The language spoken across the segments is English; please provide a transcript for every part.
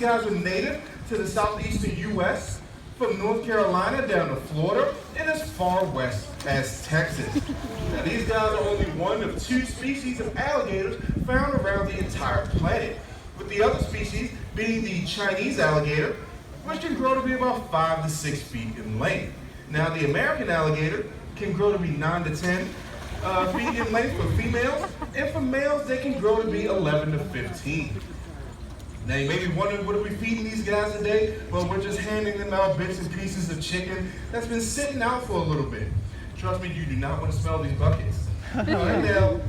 Guys are native to the southeastern U.S., from North Carolina down to Florida, and as far west as Texas. Now these guys are only one of two species of alligators found around the entire planet, with the other species being the Chinese alligator, which can grow to be about 5 to 6 feet in length. Now the American alligator can grow to be 9 to 10 feet in length for females, and for males they can grow to be 11 to 15. Now you may be wondering, what are we feeding these guys today? Well, we're just handing them out bits and pieces of chicken that's been sitting out for a little bit. Trust me, you do not want to smell these buckets. All right, now,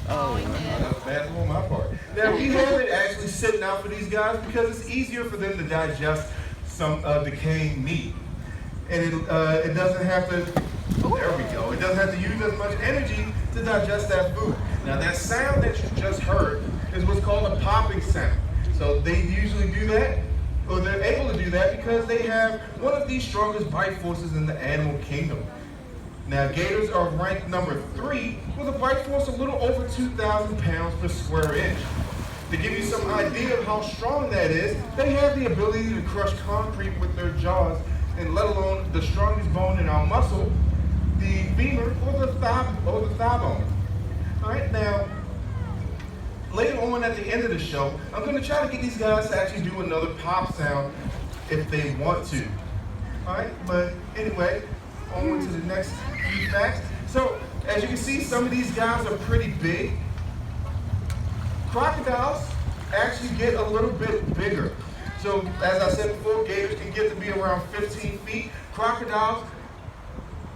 that was bad on my part. Now we have it actually sitting out for these guys because it's easier for them to digest some decaying meat. And it doesn't have to, there we go, it doesn't have to use as much energy to digest that food. Now that sound that you just heard is what's called a popping sound. So they usually do that, or they're able to do that because they have one of the strongest bite forces in the animal kingdom. Now gators are ranked number 3 with a bite force a little over 2,000 pounds per square inch. To give you some idea of how strong that is, they have the ability to crush concrete with their jaws, and let alone the strongest bone in our muscle, the femur or the thigh bone. All right, now, later on at the end of the show, I'm going to try to get these guys to actually do another pop sound if they want to. Alright, but anyway, on to the next few facts. So, as you can see, some of these guys are pretty big. Crocodiles actually get a little bit bigger. So, as I said before, gators can get to be around 15 feet. Crocodiles,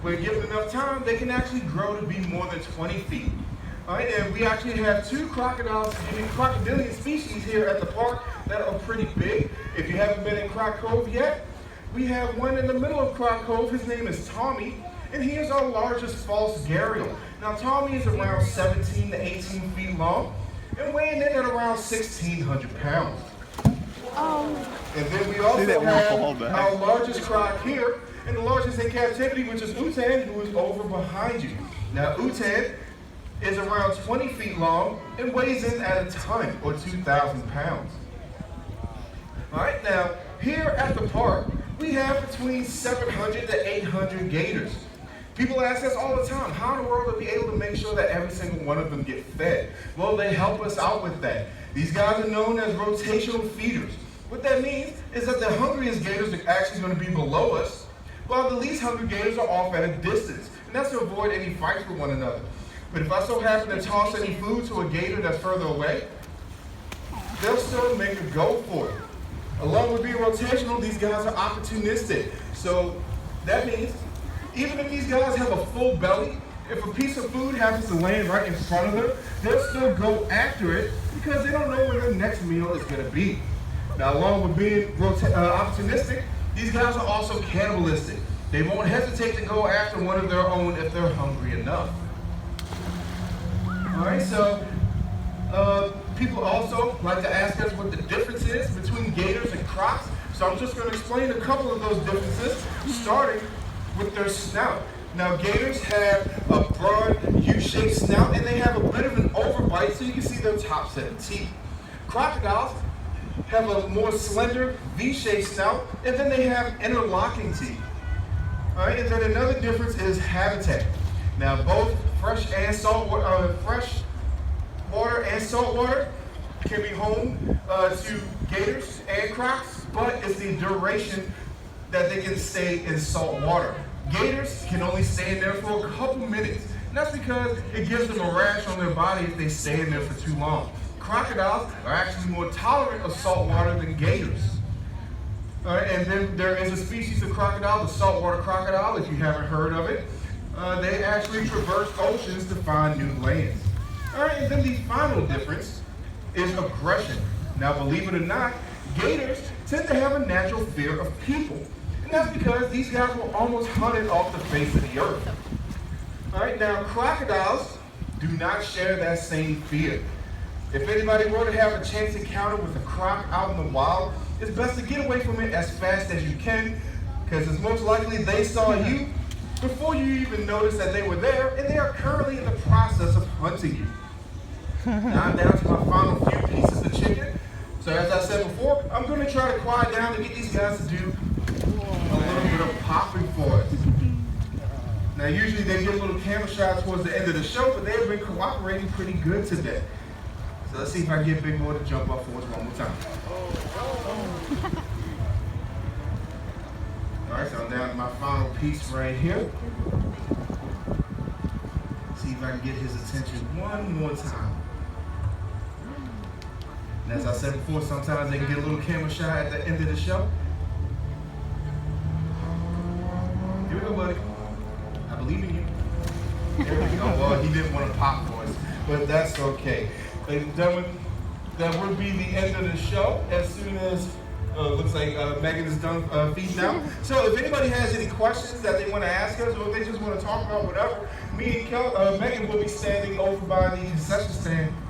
when given enough time, they can actually grow to be more than 20 feet. All right, and we actually have 2 crocodilian species here at the park that are pretty big. If you haven't been in Croc Cove yet, we have one in the middle of Croc Cove. His name is Tommy, and he is our largest false gharial. Now Tommy is around 17 to 18 feet long and weighing in at around 1,600 pounds. And then we also have our largest croc here, and the largest in captivity, which is Utan, who is over behind you. Now Utan is around 20 feet long and weighs in at a ton, or 2,000 pounds. All right, now here at the park, we have between 700 to 800 gators. People ask us all the time, how in the world are we able to make sure that every single one of them get fed? Well, they help us out with that. These guys are known as rotational feeders. What that means is that the hungriest gators are actually going to be below us, while the least hungry gators are off at a distance. And that's to avoid any fights with one another. But if I so happen to toss any food to a gator that's further away, they'll still make a go for it. Along with being rotational, these guys are opportunistic. So that means even if these guys have a full belly, if a piece of food happens to land right in front of them, they'll still go after it because they don't know where their next meal is going to be. Now, along with being opportunistic, these guys are also cannibalistic. They won't hesitate to go after one of their own if they're hungry enough. All right, so people also like to ask us what the difference is between gators and crocs. So I'm just going to explain a couple of those differences, starting with their snout. Now gators have a broad U-shaped snout, and they have a bit of an overbite, so you can see their top set of teeth. Crocodiles have a more slender V-shaped snout, and then they have interlocking teeth. All right, and then another difference is habitat. Now both fresh water and salt water can be home to gators and crocs, but it's the duration that they can stay in salt water. Gators can only stay in there for a couple minutes, and that's because it gives them a rash on their body if they stay in there for too long. Crocodiles are actually more tolerant of salt water than gators. All right, and then there is a species of crocodile, the saltwater crocodile, if you haven't heard of it. They actually traverse oceans to find new lands. All right, and then the final difference is aggression. Now, believe it or not, gators tend to have a natural fear of people. And that's because these guys were almost hunted off the face of the earth. All right, now crocodiles do not share that same fear. If anybody were to have a chance encounter with a croc out in the wild, it's best to get away from it as fast as you can, because it's most likely they saw you before you even noticed that they were there, and they are currently in the process of hunting you. Now I'm down to my final few pieces of chicken. So as I said before, I'm going to try to quiet down to get these guys to do a little bit of popping for us. Now usually they get a little camera shot towards the end of the show, but they've been cooperating pretty good today. So let's see if I can get Big Boy to jump up for us one more time. All right, so I'm down to my final piece right here. See if I can get his attention one more time. And as I said before, sometimes they can get a little camera shot at the end of the show. Here we go, buddy. I believe in you. There we go. Well, he didn't want to pop for us, but that's okay. Ladies and gentlemen, that would be the end of the show as soon as looks like Megan is done feeding out. So if anybody has any questions that they want to ask us, or if they just want to talk about whatever, me and Megan will be standing over by the concession stand